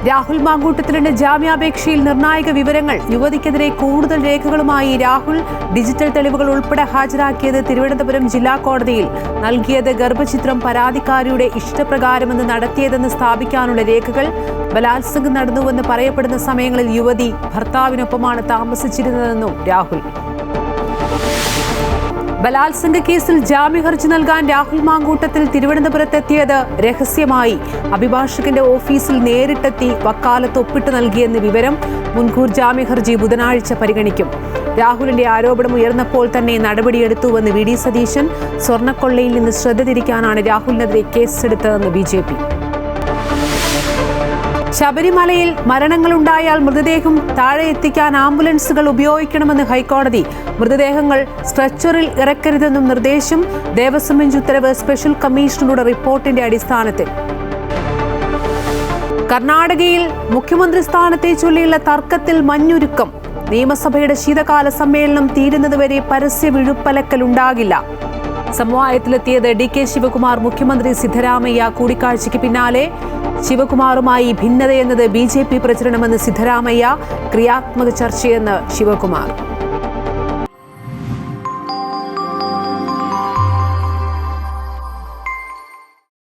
രാഹുൽ മാങ്കൂട്ടത്തിലിന്റെ ജാമ്യാപേക്ഷയിൽ നിർണായക വിവരങ്ങൾ. യുവതിക്കെതിരെ കൂടുതൽ രേഖകളുമായി രാഹുൽ ഡിജിറ്റൽ തെളിവുകൾ ഉൾപ്പെടെ ഹാജരാക്കിയത് തിരുവനന്തപുരം ജില്ലാ കോടതിയിൽ. നൽകിയത് ഗർഭചിത്രം പരാതിക്കാരിയുടെ ഇഷ്ടപ്രകാരമെന്ന് നടത്തിയതെന്ന് സ്ഥാപിക്കാനുള്ള രേഖകൾ. ബലാത്സംഗം നടന്നുവെന്ന് പറയപ്പെടുന്ന സമയങ്ങളിൽ യുവതി ഭർത്താവിനൊപ്പമാണ് താമസിച്ചിരുന്നതെന്നും രാഹുൽ. ബലാത്സംഗ കേസിൽ ജാമ്യഹർജി നൽകാൻ രാഹുൽ മാങ്കൂട്ടത്തിൽ തിരുവനന്തപുരത്തെത്തിയത് രഹസ്യമായി. അഭിഭാഷകന്റെ ഓഫീസിൽ നേരിട്ടെത്തി വക്കാലത്ത് ഒപ്പിട്ട് നൽകിയെന്ന് വിവരം. മുൻകൂർ ജാമ്യഹർജി ബുധനാഴ്ച പരിഗണിക്കും. രാഹുലിന്റെ ആരോപണം ഉയർന്നപ്പോൾ തന്നെ നടപടിയെടുത്തുവെന്ന് വി ഡി സതീശൻ. സ്വർണ്ണക്കൊള്ളയിൽ നിന്ന് ശ്രദ്ധ തിരിക്കാനാണ് രാഹുലിനെതിരെ കേസെടുത്തതെന്ന് BJP. ശബരിമലയിൽ മരണങ്ങളുണ്ടായാൽ മൃതദേഹം താഴെ എത്തിക്കാൻ ആംബുലൻസുകൾ ഉപയോഗിക്കണമെന്ന് ഹൈക്കോടതി. മൃതദേഹങ്ങൾ സ്ട്രെച്ചറിൽ ഇറക്കരുതെന്നും നിർദ്ദേശം. ദേവസ്വം ബെഞ്ച് ഉത്തരവ് സ്പെഷ്യൽ കമ്മീഷണറുടെ റിപ്പോർട്ടിന്റെ അടിസ്ഥാനത്തിൽ. കർണാടകയിൽ മുഖ്യമന്ത്രി സ്ഥാനത്തെ ചൊല്ലിയുള്ള തർക്കത്തിൽ മഞ്ഞുരുക്കം. നിയമസഭയുടെ ശീതകാല സമ്മേളനം തീരുന്നതുവരെ പരസ്യ വിഴുപ്പലക്കലുണ്ടാകില്ല. സമവായത്തിലെത്തിയത് DK ശിവകുമാർ, മുഖ്യമന്ത്രി സിദ്ധരാമയ്യ. കൂടിക്കാഴ്ചയ്ക്ക് പിന്നാലെ ശിവകുമാറുമായി ഭിന്നതയെന്നത് BJP പ്രചരണമെന്ന് സിദ്ധരാമയ്യ. ക്രിയാത്മക ചർച്ചയെന്ന് ശിവകുമാർ.